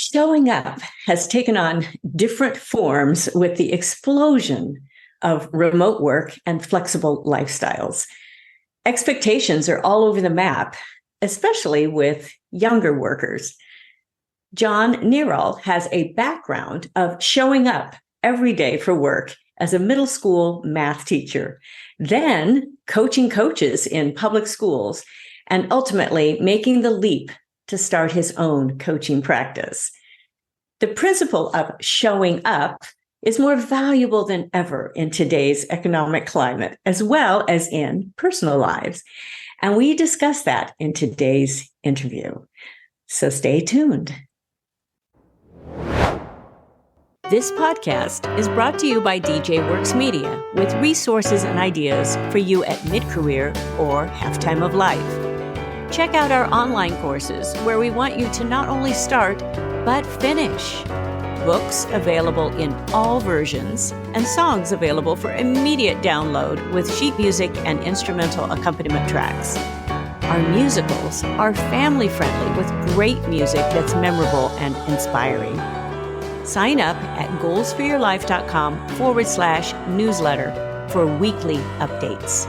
Showing up has taken on different forms with the explosion of remote work and flexible lifestyles. Expectations are all over the map, especially with younger workers. John Neral has a background of showing up every day for work as a middle school math teacher, then coaching coaches in public schools, and ultimately making the leap to start his own coaching practice. The principle of showing up is more valuable than ever in today's economic climate, as well as in personal lives. And we discuss that in today's interview. So stay tuned. This podcast is brought to you by DJ Works Media with resources and ideas for you at mid-career or halftime of life. Check out our online courses where we want you to not only start, but finish. Books available in all versions and songs available for immediate download with sheet music and instrumental accompaniment tracks. Our musicals are family-friendly with great music that's memorable and inspiring. Sign up at goalsforyourlife.com/newsletter for weekly updates.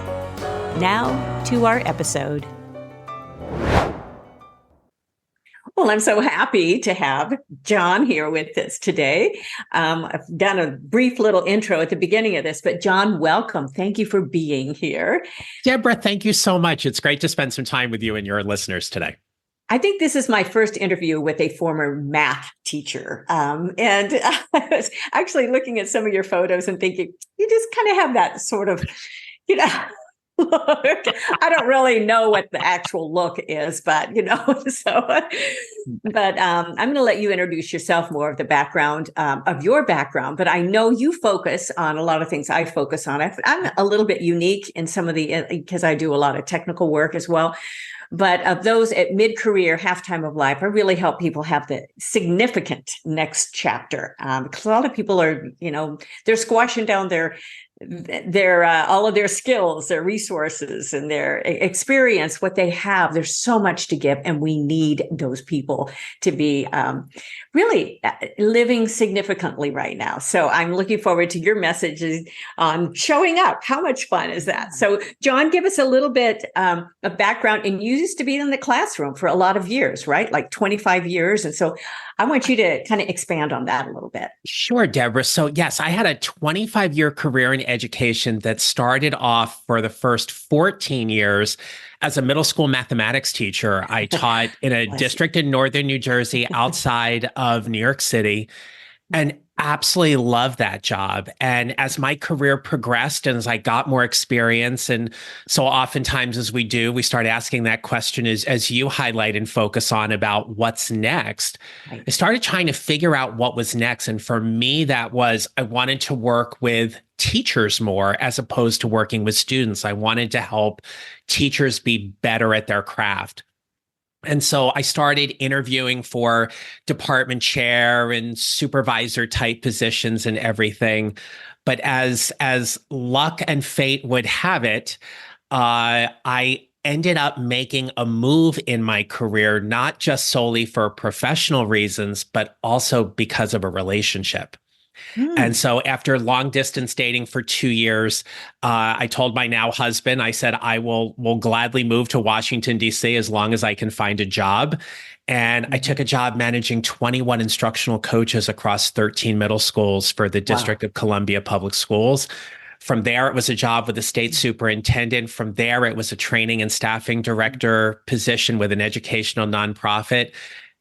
Now to our episode. Well, I'm so happy to have John here with us today. I've done a brief little intro at the beginning of this, but John, welcome. Thank you for being here. Deborah, thank you so much. It's great to spend some time with you and your listeners today. I think this is my first interview with a former math teacher. And I was actually looking at some of your photos and thinking, you just kind of have that sort of, look. I don't really know what the actual look is, but, I'm going to let you introduce yourself, more of the background of your background. But I know you focus on a lot of things I focus on. I'm a little bit unique in some of because I do a lot of technical work as well. But of those at mid-career, halftime of life, I really help people have the significant next chapter. Because a lot of people are, they're squashing down their all of their skills, their resources, and their experience, what they have. There's so much to give, and we need those people to be really living significantly right now. So I'm looking forward to your messages on showing up. How much fun is that? So John, give us a little bit of background. And you used to be in the classroom for a lot of years, right? Like 25 years. And so I want you to kind of expand on that a little bit. Sure, Deborah. So yes, I had a 25-year career in education that started off for the first 14 years as a middle school mathematics teacher. I taught in a district in northern New Jersey outside of New York City, and absolutely loved that job. And as my career progressed and as I got more experience, and so oftentimes as we do, we start asking that question as you highlight and focus on about what's next. Right. I started trying to figure out what was next. And for me, that was, I wanted to work with teachers more as opposed to working with students. I wanted to help teachers be better at their craft. And so I started interviewing for department chair and supervisor type positions and everything. But as luck and fate would have it, I ended up making a move in my career, not just solely for professional reasons, but also because of a relationship. And so after long distance dating for 2 years, I told my now husband, I said, I will gladly move to Washington, D.C. as long as I can find a job. And I took a job managing 21 instructional coaches across 13 middle schools for the District of Columbia Public Schools. From there, it was a job with a state superintendent. From there, it was a training and staffing director position with an educational nonprofit.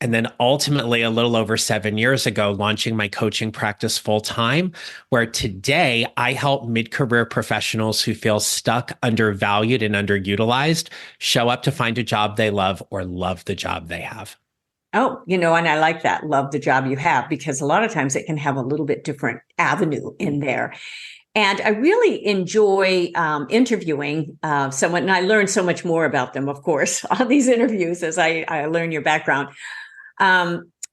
And then ultimately, a little over 7 years ago, launching my coaching practice full time, where today I help mid-career professionals who feel stuck, undervalued, and underutilized show up to find a job they love or love the job they have. Oh, and I like that. Love the job you have, because a lot of times it can have a little bit different avenue in there. And I really enjoy interviewing someone, and I learn so much more about them, of course, on these interviews as I learn your background.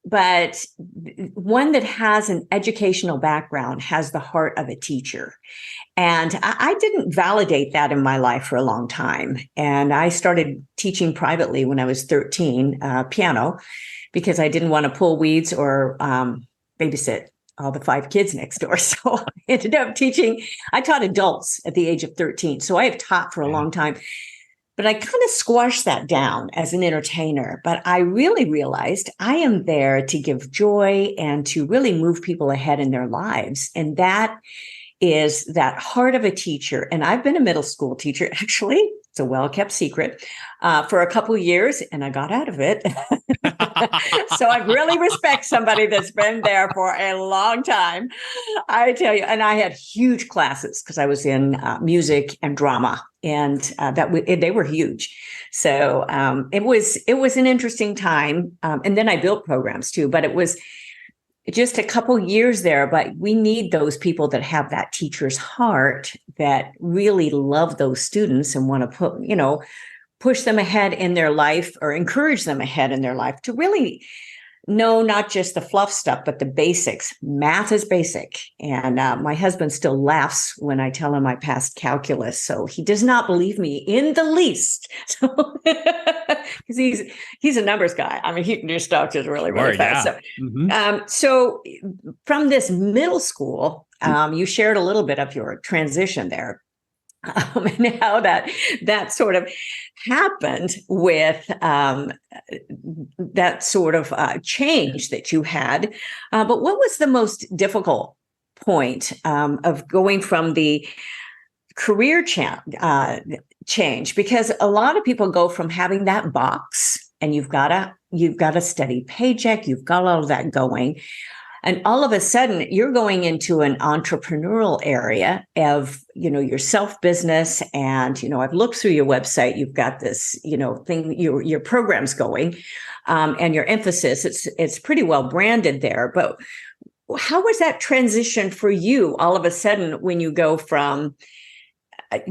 but one that has an educational background has the heart of a teacher. And I didn't validate that in my life for a long time. And I started teaching privately when I was 13, piano, because I didn't want to pull weeds or babysit all the 5 kids next door. So I ended up teaching. I taught adults at the age of 13. So I have taught for a long time. But I kind of squashed that down as an entertainer. But I really realized I am there to give joy and to really move people ahead in their lives. And that is that heart of a teacher. And I've been a middle school teacher, actually. It's a well-kept secret for a couple of years, and I got out of it. So I really respect somebody that's been there for a long time. I tell you, and I had huge classes because I was in music and drama, and they were huge. So it was an interesting time. And then I built programs too, but it was just a couple years there. But we need those people that have that teacher's heart, that really love those students and want to push them ahead in their life or encourage them ahead in their life to really know not just the fluff stuff, but the basics. Math is basic. And my husband still laughs when I tell him I passed calculus. So he does not believe me in the least. So, because he's a numbers guy. I mean, he can do stuff just really, really fast. Yeah. So from this middle school, you shared a little bit of your transition there. And how that sort of happened with that sort of change that you had. But what was the most difficult point of going from the career change? Because a lot of people go from having that box, and you've got a steady paycheck, you've got all of that going. And all of a sudden, you're going into an entrepreneurial area of, your self-business. And, I've looked through your website. You've got this, thing, your program's going, and your emphasis. It's pretty well branded there. But how was that transition for you all of a sudden when you go from,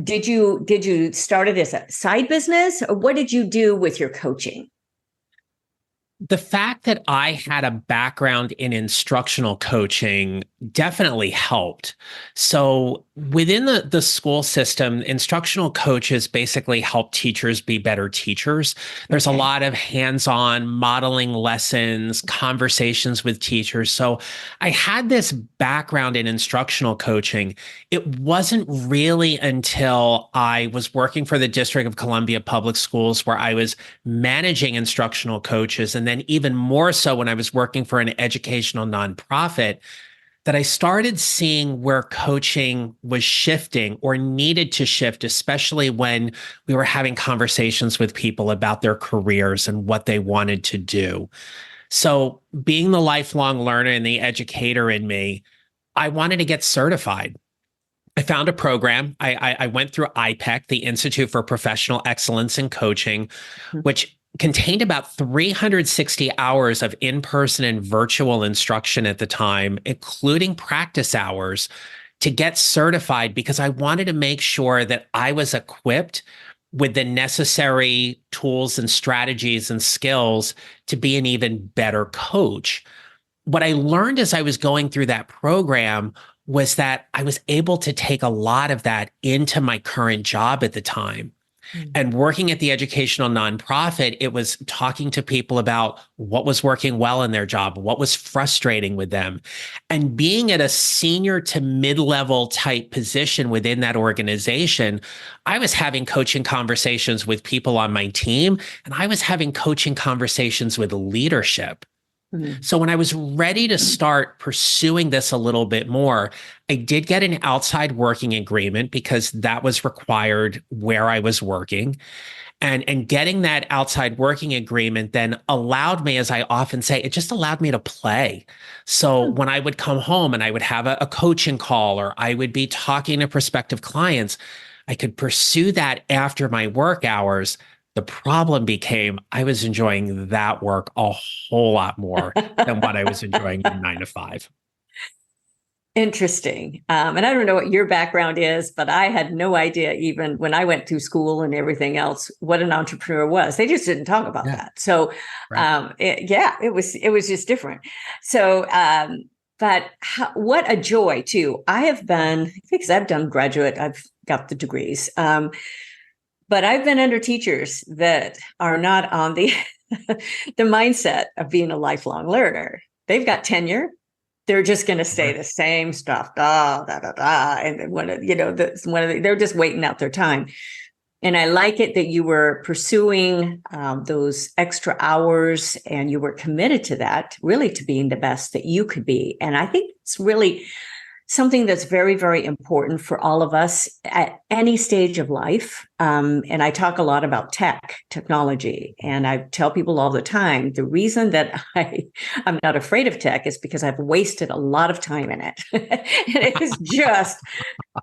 did you start it as a side business, or what did you do with your coaching? The fact that I had a background in instructional coaching definitely helped. So within the school system, instructional coaches basically help teachers be better teachers. There's a lot of hands-on modeling lessons, conversations with teachers. So I had this background in instructional coaching. It wasn't really until I was working for the District of Columbia Public Schools, where I was managing instructional coaches, and then even more so when I was working for an educational nonprofit, that I started seeing where coaching was shifting or needed to shift, especially when we were having conversations with people about their careers and what they wanted to do. So being the lifelong learner and the educator in me, I wanted to get certified. I found a program. I went through IPEC, the Institute for Professional Excellence in Coaching, which contained about 360 hours of in-person and virtual instruction at the time, including practice hours, to get certified, because I wanted to make sure that I was equipped with the necessary tools and strategies and skills to be an even better coach. What I learned as I was going through that program was that I was able to take a lot of that into my current job at the time. And working at the educational nonprofit, it was talking to people about what was working well in their job, what was frustrating with them. And being at a senior to mid-level type position within that organization, I was having coaching conversations with people on my team, and I was having coaching conversations with leadership. So when I was ready to start pursuing this a little bit more, I did get an outside working agreement, because that was required where I was working. And getting that outside working agreement then allowed me, as I often say, it just allowed me to play. So when I would come home and I would have a coaching call, or I would be talking to prospective clients, I could pursue that after my work hours. The problem became I was enjoying that work a whole lot more than what I was enjoying in 9 to 5. Interesting. And I don't know what your background is, but I had no idea, even when I went through school and everything else, what an entrepreneur was. They just didn't talk about Yeah. that. So, Right. it was just different. So, but what a joy too. I have been, because I've done graduate, I've got the degrees, but I've been under teachers that are not on the the mindset of being a lifelong learner. They've got tenure. They're just going to say the same stuff, and they're just waiting out their time. And I like it that you were pursuing those extra hours, and you were committed to that, really, to being the best that you could be. And I think it's really something that's very, very important for all of us at any stage of life. And I talk a lot about technology, and I tell people all the time, the reason that I'm not afraid of tech is because I've wasted a lot of time in it. And it is just,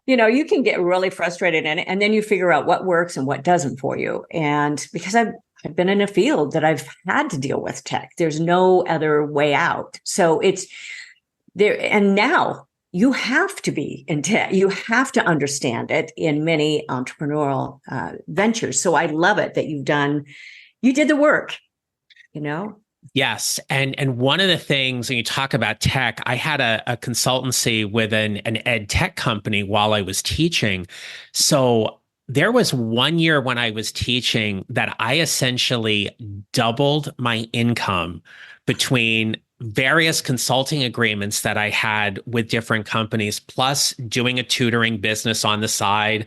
you can get really frustrated in it, and then you figure out what works and what doesn't for you. And because I've been in a field that I've had to deal with tech, there's no other way out. So it's there. And now, you have to be in tech. You have to understand it in many entrepreneurial ventures. So I love it that you did the work, you know? Yes. And one of the things when you talk about tech, I had a consultancy with an ed tech company while I was teaching. So there was 1 year when I was teaching that I essentially doubled my income between various consulting agreements that I had with different companies, plus doing a tutoring business on the side.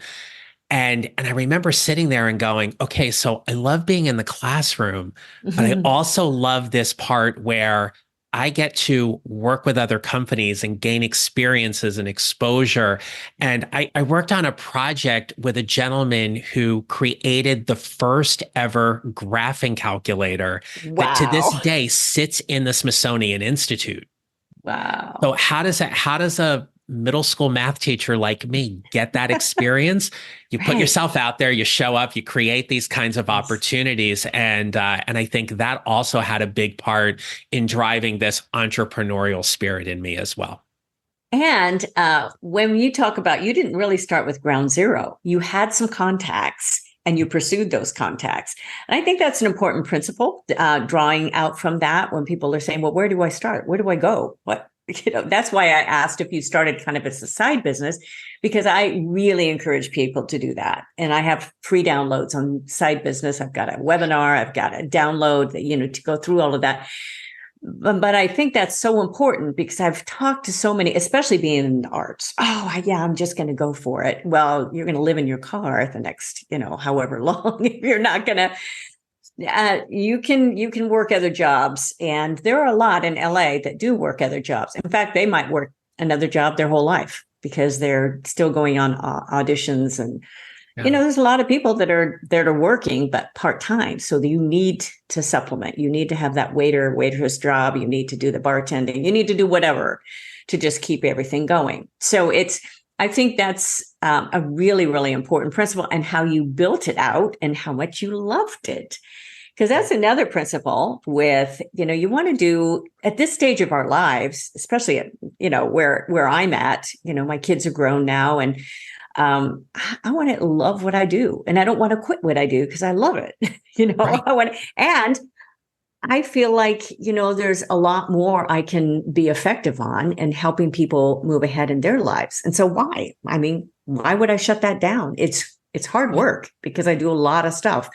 And I remember sitting there and going, okay, so I love being in the classroom, but I also love this part where I get to work with other companies and gain experiences and exposure. And I worked on a project with a gentleman who created the first ever graphing calculator that to this Wow. day sits in the Smithsonian Institute. So Wow. how does a middle school math teacher like me get that experience? You put Right. yourself out there, you show up, you create these kinds of Yes. opportunities, and I think that also had a big part in driving this entrepreneurial spirit in me as well. And when you talk about, you didn't really start with ground zero. You had some contacts and you pursued those contacts. And I think that's an important principle, drawing out from that when people are saying, well, where do I start? Where do I go? That's why I asked if you started kind of as a side business, because I really encourage people to do that. And I have free downloads on side business. I've got a webinar, I've got a download, to go through all of that. But I think that's so important because I've talked to so many, especially being in the arts. Oh, yeah, I'm just going to go for it. Well, you're going to live in your car the next, however long. If you're not going to, you can work other jobs, and there are a lot in LA that do work other jobs. In fact, they might work another job their whole life because they're still going on auditions and. Yeah. There's a lot of people that are working, but part-time. So you need to supplement. You need to have that waitress job. You need to do the bartending. You need to do whatever to just keep everything going. So I think that's a really, really important principle, and how you built it out and how much you loved it. Because that's another principle with, you want to do at this stage of our lives, especially at, where I'm at, my kids are grown now, and I want to love what I do, and I don't want to quit what I do because I love it. Right. And I feel like, there's a lot more I can be effective on in helping people move ahead in their lives. And so why? I mean, why would I shut that down? It's hard work because I do a lot of stuff,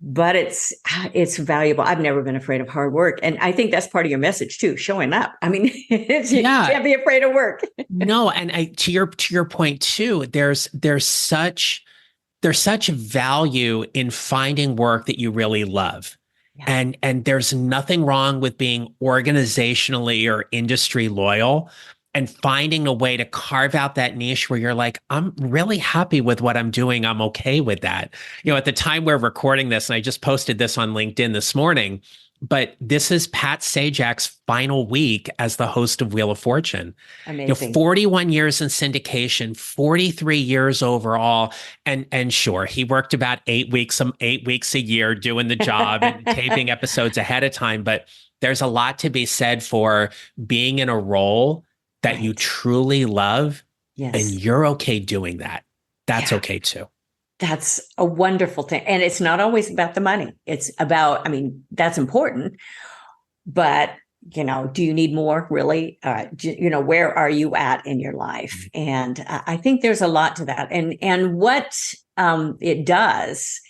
but it's valuable. I've never been afraid of hard work. And I think that's part of your message too, showing up. I mean, you can't be afraid of work. No, and to your point too, there's such value in finding work that you really love. Yeah. And there's nothing wrong with being organizationally or industry loyal and finding a way to carve out that niche where you're like, I'm really happy with what I'm doing. I'm okay with that. At the time we're recording this, and I just posted this on LinkedIn this morning, but this is Pat Sajak's final week as the host of Wheel of Fortune. Amazing. 41 years in syndication, 43 years overall. And sure, he worked about 8 weeks a year doing the job and taping episodes ahead of time. But there's a lot to be said for being in a role that you Right. truly love and Yes. you're okay doing that, that's Yeah. okay too. That's a wonderful thing. And it's not always about the money. It's about, I mean, that's important, but do you need more really? Where are you at in your life? And I think there's a lot to that. And what it does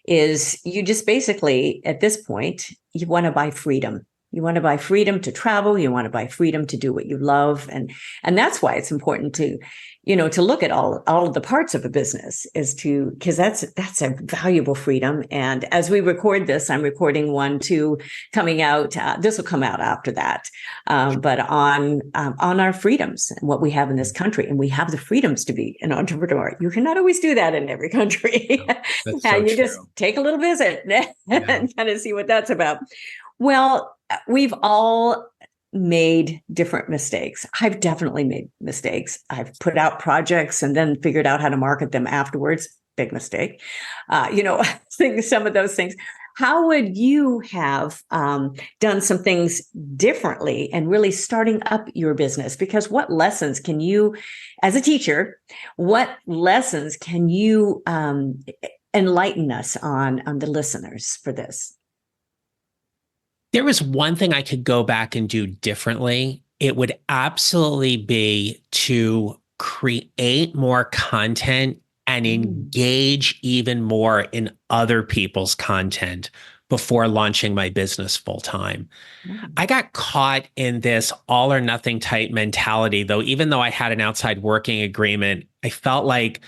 is you just basically, at this point, you want to buy freedom. You want to buy freedom to travel. You want to buy freedom to do what you love. And that's why it's important to look at all of the parts of a business because that's a valuable freedom. And as we record this, I'm recording one too, coming out. This will come out after that, but on our freedoms and what we have in this country, and we have the freedoms to be an entrepreneur. You cannot always do that in every country. That's so You true. just take a little visit and kind of see what that's about. Well, we've all made different mistakes. I've definitely made mistakes. I've put out projects and then figured out how to market them afterwards. Big mistake. Some of those things. How would you have done some things differently and really starting up your business? Because what lessons can you, as a teacher, what lessons can you enlighten us on the listeners for this? There was one thing I could go back and do differently. It would absolutely be to create more content and engage even more in other people's content before launching my business full time. I got caught in this all or nothing type mentality, though, even though I had an outside working agreement, I felt like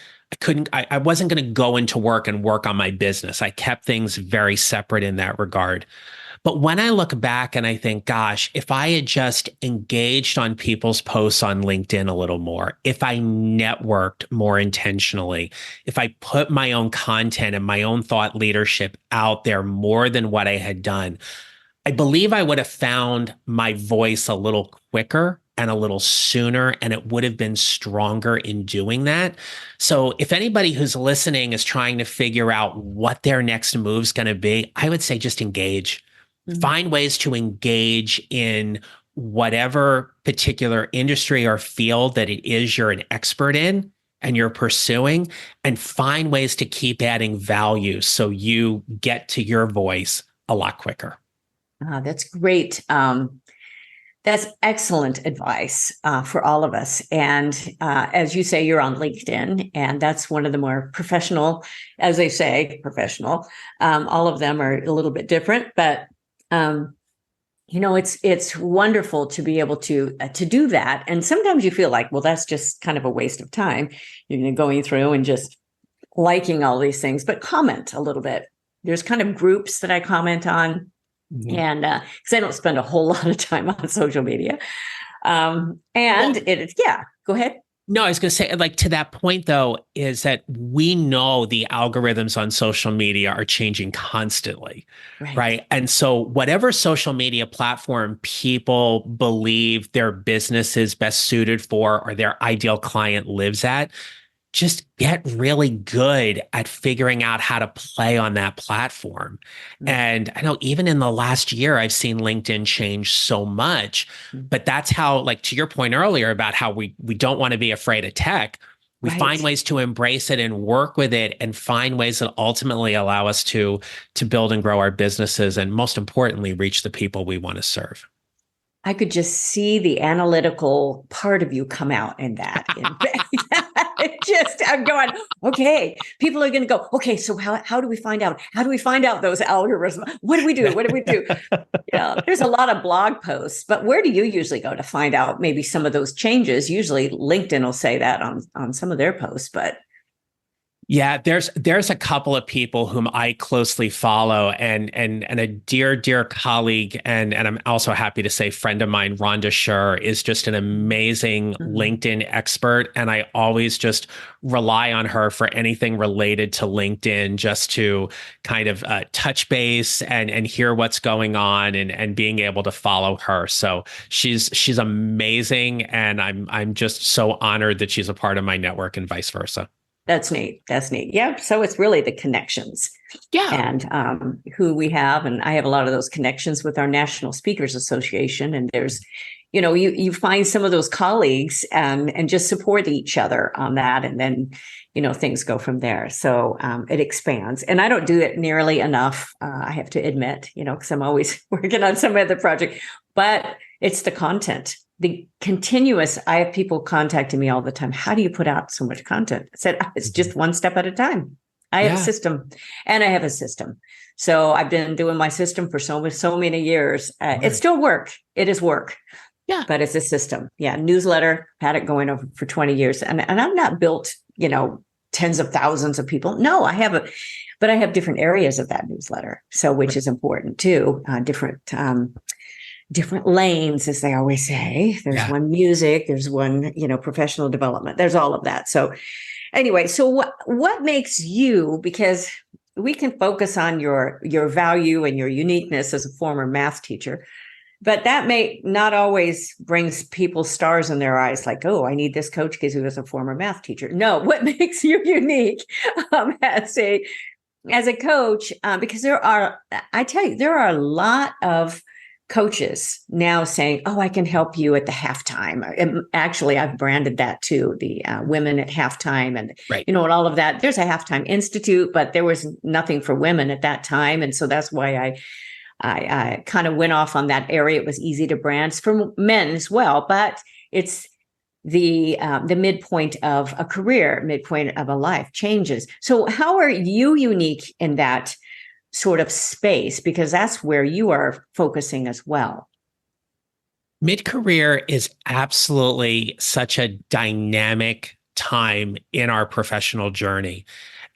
I wasn't going to go into work and work on my business. I kept things very separate in that regard. But when I look back and I think, gosh, if I had just engaged on people's posts on LinkedIn a little more, if I networked more intentionally, if I put my own content and my own thought leadership out there more than what I had done, I believe I would have found my voice a little quicker and a little sooner, and it would have been stronger in doing that. So if anybody who's listening is trying to figure out what their next move's going to be, I would say just engage. Find ways to engage in whatever particular industry or field that it is you're an expert in and you're pursuing, and find ways to keep adding value so you get to your voice a lot quicker. That's great. That's excellent advice for all of us. And as you say, you're on LinkedIn, and that's one of the more professional, as they say, professional. All of them are a little bit different, but it's wonderful to be able to do that. And sometimes you feel like, well, that's just kind of a waste of time. You're going through and just liking all these things, but comment a little bit. There's kind of groups that I comment on, and because I don't spend a whole lot of time on social media. Go ahead. No, I was going to say, like, to that point, though, is that we know the algorithms on social media are changing constantly, right? And so whatever social media platform people believe their business is best suited for or their ideal client lives at, just get really good at figuring out how to play on that platform. And I know even in the last year, I've seen LinkedIn change so much, but that's how, like, to your point earlier about how we don't want to be afraid of tech. We find ways to embrace it and work with it, and find ways that ultimately allow us to build and grow our businesses, and most importantly, reach the people we want to serve. I could just see the analytical part of you come out in that. I'm going, okay, people are going to go, okay, so how do we find out? How do we find out those algorithms? What do we do? What do we do? There's a lot of blog posts, but where do you usually go to find out maybe some of those changes? Usually LinkedIn will say that on some of their posts, but. Yeah, there's a couple of people whom I closely follow, and a dear colleague, and I'm also happy to say friend of mine, Rhonda Scher, is just an amazing LinkedIn expert, and I always just rely on her for anything related to LinkedIn, just to kind of touch base and hear what's going on, and being able to follow her. So she's amazing, and I'm just so honored that she's a part of my network, and vice versa. That's neat. Yeah. So it's really the connections. Yeah. And who we have. And I have a lot of those connections with our National Speakers Association. And there's, you find some of those colleagues and just support each other on that. And then, things go from there. So it expands. And I don't do it nearly enough, I have to admit, because I'm always working on some other project, but it's the content, the continuous. I have people contacting me all the time. How do you put out so much content? I said, it's just one step at a time. I have a system, and I have a system. So I've been doing my system for so many years. It's still work. It is work. Yeah. But it's a system. Yeah. Newsletter, had it going over for 20 years. And I'm not built, tens of thousands of people. No, but I have different areas of that newsletter. So, which is important too. Different lanes, as they always say. There's one music, there's one, professional development. There's all of that. So anyway, so what makes you, because we can focus on your value and your uniqueness as a former math teacher, but that may not always brings people stars in their eyes, like, oh, I need this coach because he was a former math teacher. No, what makes you unique as a coach? Because there are a lot of coaches now saying, oh, I can help you at the halftime. And actually, I've branded that too, the women at halftime and, and all of that. There's a halftime institute, but there was nothing for women at that time. And so that's why I kind of went off on that area. It was easy to brand. It's for men as well, but it's the midpoint of a career, midpoint of a life changes. So how are you unique in that sort of space? Because that's where you are focusing as well. Mid-career is absolutely such a dynamic time in our professional journey.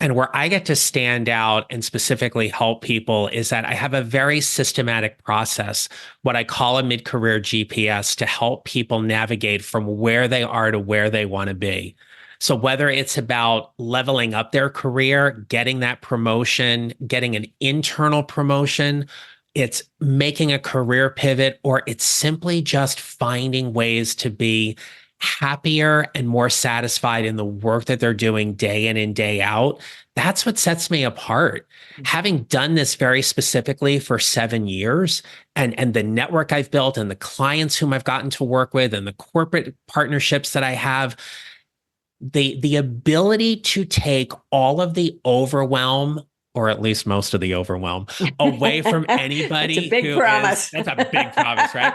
And where I get to stand out and specifically help people is that I have a very systematic process, what I call a mid-career GPS, to help people navigate from where they are to where they want to be. So whether it's about leveling up their career, getting that promotion, getting an internal promotion, it's making a career pivot, or it's simply just finding ways to be happier and more satisfied in the work that they're doing day in and day out. That's what sets me apart. Having done this very specifically for 7 years, and the network I've built and the clients whom I've gotten to work with and the corporate partnerships that I have, the ability to take all of the overwhelm, or at least most of the overwhelm, away from anybody. That's a big promise. That's a big promise, right?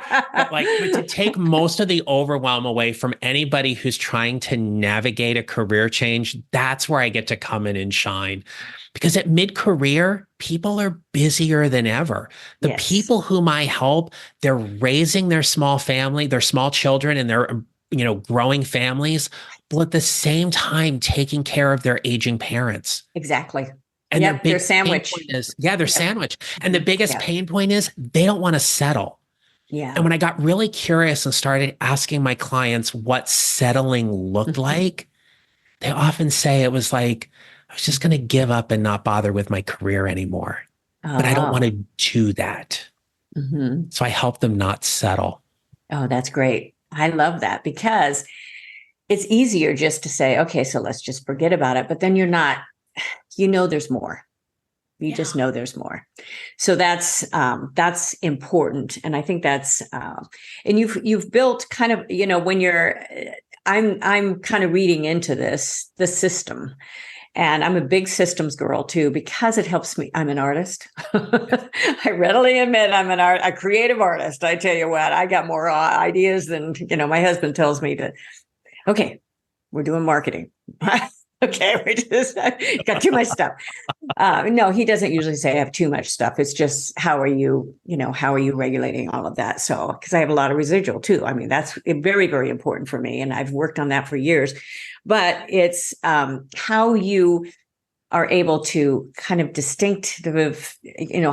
But to take most of the overwhelm away from anybody who's trying to navigate a career change, that's where I get to come in and shine. Because at mid-career, people are busier than ever. The people whom I help, they're raising their small family, their small children, and their growing families, but at the same time taking care of their aging parents. Exactly. And they're sandwiched. They're sandwiched. And the biggest pain point is they don't want to settle. Yeah. And when I got really curious and started asking my clients what settling looked like, they often say it was like, I was just going to give up and not bother with my career anymore. But I don't want to do that. So I help them not settle. Oh, that's great. I love that, because it's easier just to say, okay, so let's just forget about it. But then you're not, there's more. You just know there's more. So that's important. And I think that's, and you've built kind of, when I'm kind of reading into the system, and I'm a big systems girl too, because it helps me. I'm an artist. I readily admit I'm a creative artist. I tell you what, I got more ideas than, my husband tells me to, okay, we're doing marketing. Okay, we just got too much stuff. No, he doesn't usually say I have too much stuff. It's just, how are you regulating all of that? So, because I have a lot of residual too. I mean, that's very, very important for me. And I've worked on that for years. But it's how you are able to kind of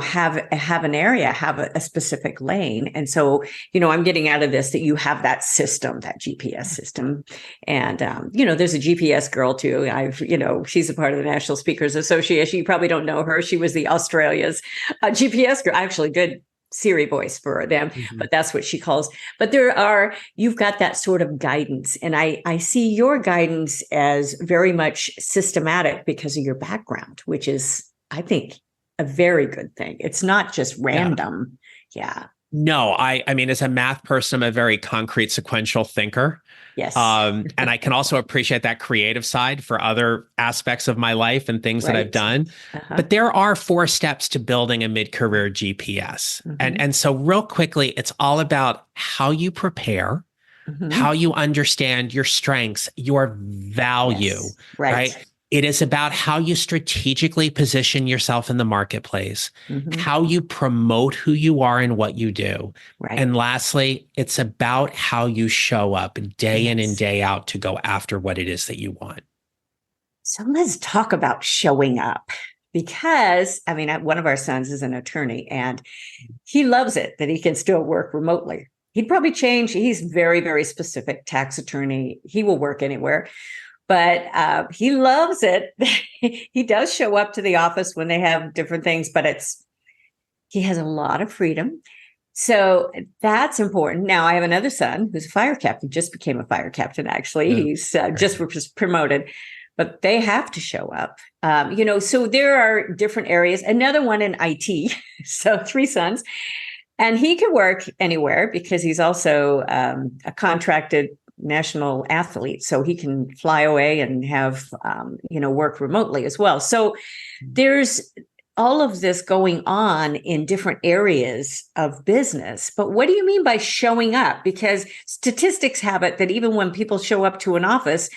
have an area, have a specific lane. And so, I'm getting out of this, that you have that system, that GPS system. And, there's a GPS girl too. She's a part of the National Speakers Association. You probably don't know her. She was the Australia's GPS girl, actually good Siri voice for them, but that's what she calls. But you've got that sort of guidance. And I see your guidance as very much systematic because of your background, which is, I think, a very good thing. It's not just random. Yeah. No, I mean, as a math person, I'm a very concrete, sequential thinker. Yes. And I can also appreciate that creative side for other aspects of my life and things that I've Right. done. Uh-huh. But there are 4 steps to building a mid-career GPS. And, Hmm. and so real quickly, it's all about how you prepare, Hmm. how you understand your strengths, your value, Yes. Right. right? It is about how you strategically position yourself in the marketplace, Hmm. how you promote who you are and what you do. Right. And lastly, it's about how you show up day in and Yes. day out to go after what it is that you want. So let's talk about showing up because, I mean, one of our sons is an attorney and he loves it that he can still work remotely. He'd probably change. He's very, very specific tax attorney. He will work anywhere, but he loves it. He does show up to the office when they have different things, but he has a lot of freedom. So that's important. Now, I have another son who's a fire captain, just became a fire captain, actually. Yeah. He's just was promoted, but they have to show up. So there are different areas. Another one in IT. So 3 sons. And he can work anywhere because he's also a contracted national athlete. So he can fly away and have, work remotely as well. So there's all of this going on in different areas of business. But what do you mean by showing up? Because statistics have it that even when people show up to an office,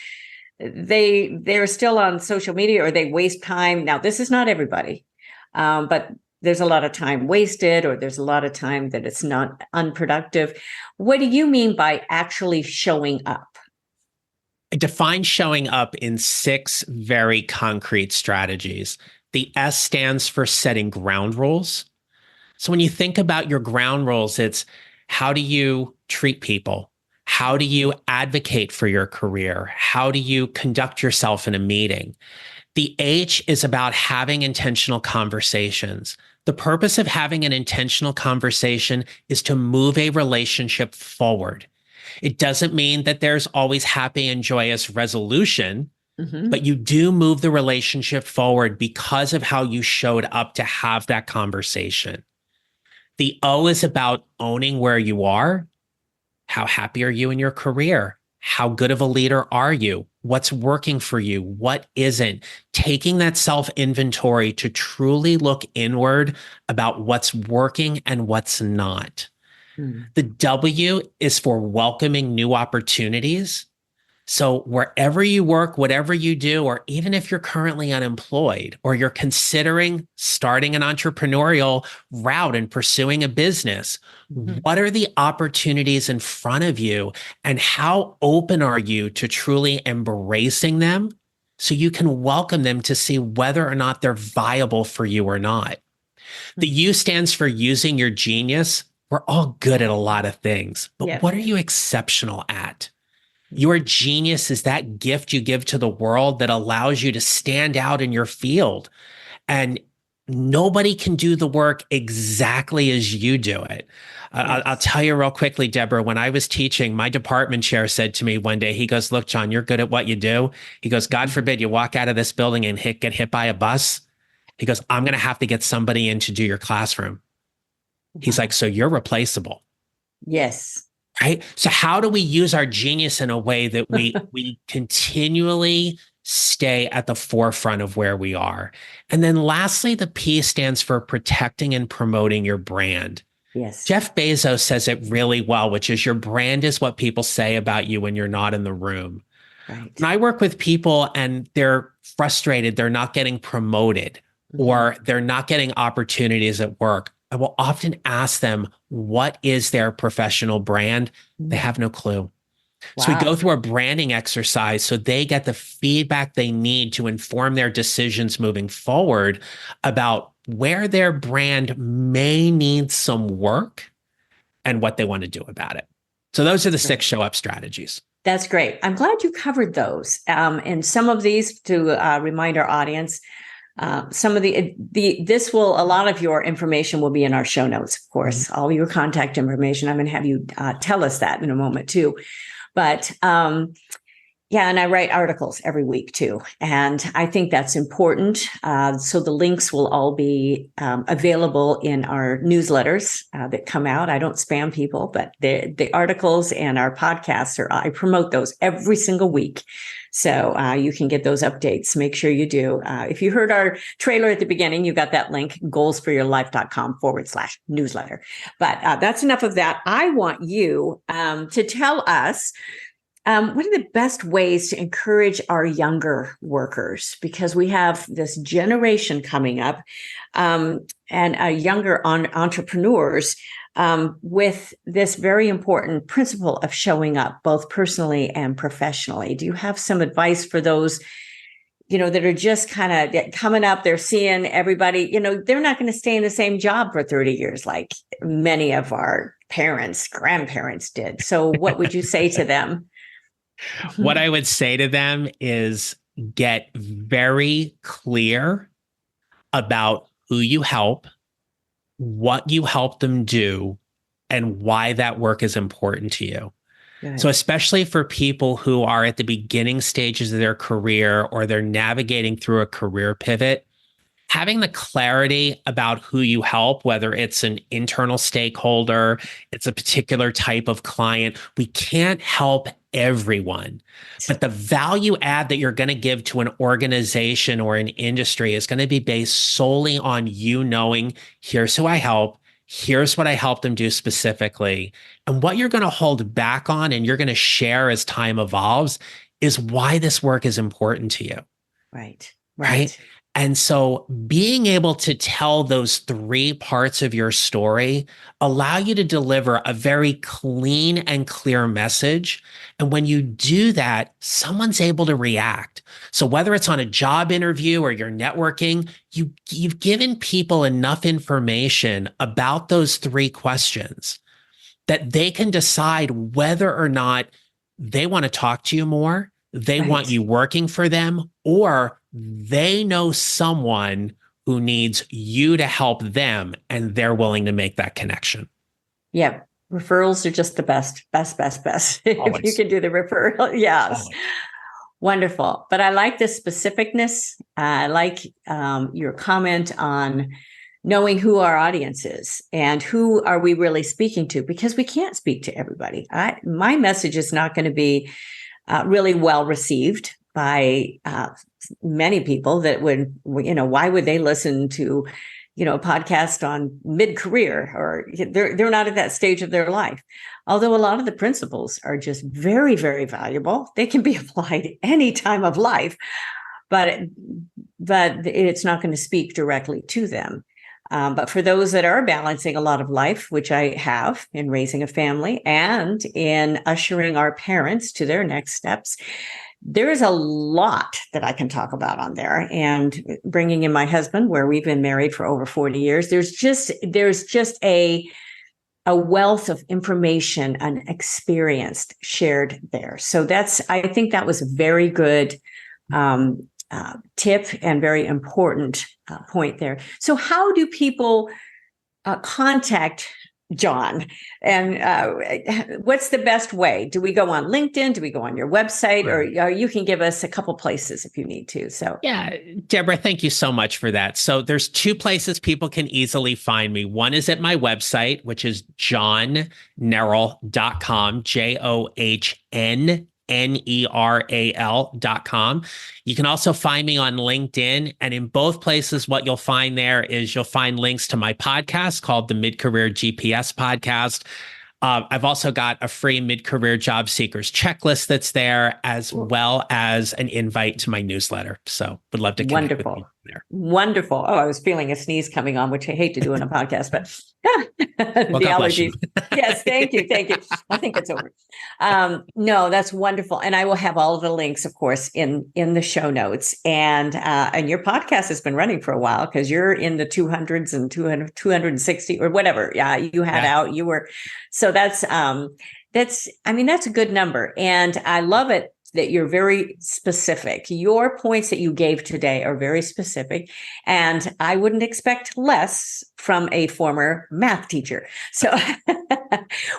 they're still on social media or they waste time. Now, this is not everybody, but there's a lot of time wasted or there's a lot of time that it's not unproductive. What do you mean by actually showing up? I define showing up in 6 very concrete strategies. The S stands for setting ground rules. So when you think about your ground rules, it's how do you treat people? How do you advocate for your career? How do you conduct yourself in a meeting? The H is about having intentional conversations. The purpose of having an intentional conversation is to move a relationship forward. It doesn't mean that there's always happy and joyous resolution, Mm-hmm. but you do move the relationship forward because of how you showed up to have that conversation. The O is about owning where you are. How happy are you in your career? How good of a leader are you? What's working for you? What isn't? Taking that self inventory to truly look inward about what's working and what's not. Mm. The W is for welcoming new opportunities. So wherever you work, whatever you do, or even if you're currently unemployed or you're considering starting an entrepreneurial route and pursuing a business, Mm-hmm. what are the opportunities in front of you and how open are you to truly embracing them so you can welcome them to see whether or not they're viable for you or not? The U stands for using your genius. We're all good at a lot of things, but Yeah. what are you exceptional at? Your genius is that gift you give to the world that allows you to stand out in your field. And nobody can do the work exactly as you do it. I'll tell you real quickly, Deborah, when I was teaching, my department chair said to me one day, he goes, "Look, John, you're good at what you do." He goes, "God forbid you walk out of this building and get hit by a bus." He goes, "I'm going to have to get somebody in to do your classroom." He's like, "So you're replaceable." Yes. Right. So how do we use our genius in a way that we continually stay at the forefront of where we are? And then lastly, the P stands for protecting and promoting your brand. Yes. Jeff Bezos says it really well, which is your brand is what people say about you when you're not in the room. Right. When I work with people and they're frustrated, they're not getting promoted or they're not getting opportunities at work, I will often ask them, what is their professional brand? They have no clue. So we Wow. go through a branding exercise so they get the feedback they need to inform their decisions moving forward about where their brand may need some work and what they want to do about it. So those are the 6 show up strategies. That's great. I'm glad you covered those. And some of these to remind our audience, some of a lot of your information will be in our show notes, of course, all your contact information. I'm going to have you tell us that in a moment too. But Yeah, and I write articles every week too. And I think that's important. So the links will all be available in our newsletters that come out. I don't spam people, but the articles and our podcasts I promote those every single week. So you can get those updates. Make sure you do. If you heard our trailer at the beginning, you got that link, goalsforyourlife.com/newsletter. But that's enough of that. I want you to tell us what are the best ways to encourage our younger workers? Because we have this generation coming up and younger entrepreneurs with this very important principle of showing up both personally and professionally. Do you have some advice for those, that are just kind of coming up? They're seeing everybody, they're not going to stay in the same job for 30 years like many of our parents, grandparents did. So what would you say to them? What I would say to them is get very clear about who you help, what you help them do, and why that work is important to you. Good. So especially for people who are at the beginning stages of their career or they're navigating through a career pivot, having the clarity about who you help, whether it's an internal stakeholder, it's a particular type of client, we can't help everyone. But the value add that you're going to give to an organization or an industry is going to be based solely on you knowing, here's who I help, here's what I help them do specifically. And what you're going to hold back on and you're going to share as time evolves is why this work is important to you. Right. And so being able to tell those three parts of your story allow you to deliver a very clean and clear message. And when you do that, someone's able to react. So whether it's on a job interview or you're networking, you've given people enough information about those three questions that they can decide whether or not they want to talk to you more, they want you working for them, or they know someone who needs you to help them and they're willing to make that connection. Yeah. Referrals are just the best. If you can do the referral. Yes. Always. Wonderful. But I like the specificness. I like your comment on knowing who our audience is and who are we really speaking to, because we can't speak to everybody. My message is not going to be really well received by many people that would, why would they listen to, a podcast on mid-career, or they're not at that stage of their life. Although a lot of the principles are just very, very valuable. They can be applied any time of life, but it's not going to speak directly to them. But for those that are balancing a lot of life, which I have in raising a family and in ushering our parents to their next steps, there is a lot that I can talk about on there. And bringing in my husband, where we've been married for over 40 years, there's just a wealth of information and experience shared there. So I think that was a very good tip and very important point there. So how do people contact John? And what's the best way? Do we go on LinkedIn? Do we go on your website? Or you can give us a couple places if you need to. So yeah, Deborah, thank you so much for that. So there's two places people can easily find me. One is at my website, which is johnneral.com, JOHNNERAL.com. You can also find me on LinkedIn. And in both places, what you'll find there is you'll find links to my podcast called the Midcareer GPS podcast. I've also got a free mid-career job seekers checklist that's there, as well as an invite to my newsletter. So would love to connect with you there. Wonderful. Oh, I was feeling a sneeze coming on, which I hate to do in a podcast, but well, the allergies. Yes, thank you. I think it's over. No, that's wonderful. And I will have all of the links, of course, in the show notes. And your podcast has been running for a while, because you're in the 200s and 260 or whatever. Yeah, you had out. You were. So that's a good number. And I love it that you're very specific. Your points that you gave today are very specific. And I wouldn't expect less from a former math teacher. So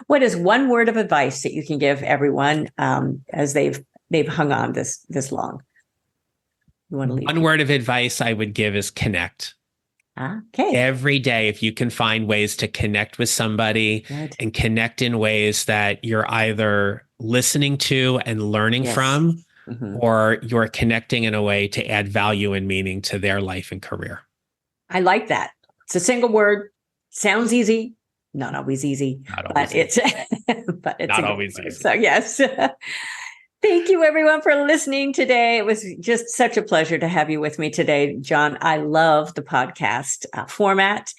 what is one word of advice that you can give everyone as they've they've hung on this long. You want to leave? One word of advice I would give is connect. Okay. Every day, if you can find ways to connect with somebody and connect in ways that you're either listening to and learning from, or you're connecting in a way to add value and meaning to their life and career. I like that. It's a single word. Sounds easy. Not always easy. But it's not always easy. So yes. Thank you, everyone, for listening today. It was just such a pleasure to have you with me today, John. I love the podcast format.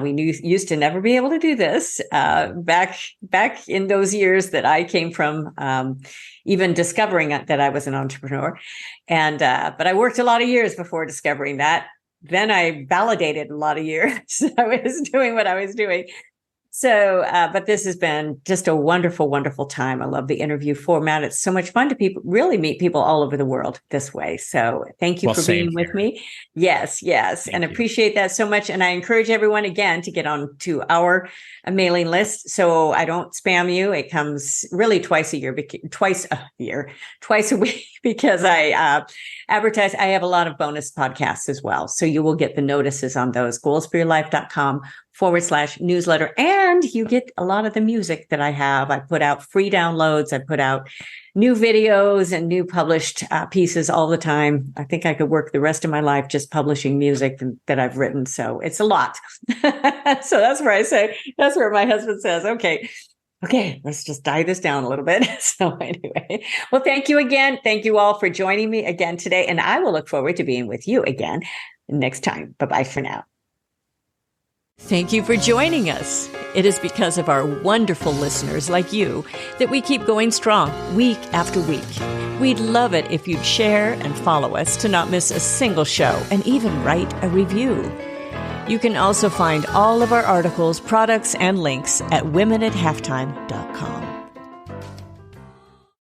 We used to never be able to do this back in those years that I came from, even discovering that I was an entrepreneur. And but I worked a lot of years before discovering that. Then I validated a lot of years I was doing what I was doing. So, but this has been just a wonderful, wonderful time. I love the interview format. It's so much fun to really meet people all over the world this way. So thank you for being with me. Yes. And appreciate that so much. And I encourage everyone again to get on to our mailing list so I don't spam you. It comes really twice a week because I advertise. I have a lot of bonus podcasts as well. So you will get the notices on those, goalsforyourlife.com/newsletter. And you get a lot of the music that I have. I put out free downloads. I put out new videos and new published pieces all the time. I think I could work the rest of my life just publishing music that I've written. So it's a lot. So that's where my husband says, okay, let's just dive this down a little bit. So anyway, well, thank you again. Thank you all for joining me again today. And I will look forward to being with you again next time. Bye-bye for now. Thank you for joining us. It is because of our wonderful listeners like you that we keep going strong week after week. We'd love it if you'd share and follow us to not miss a single show and even write a review. You can also find all of our articles, products, and links at womenathalftime.com.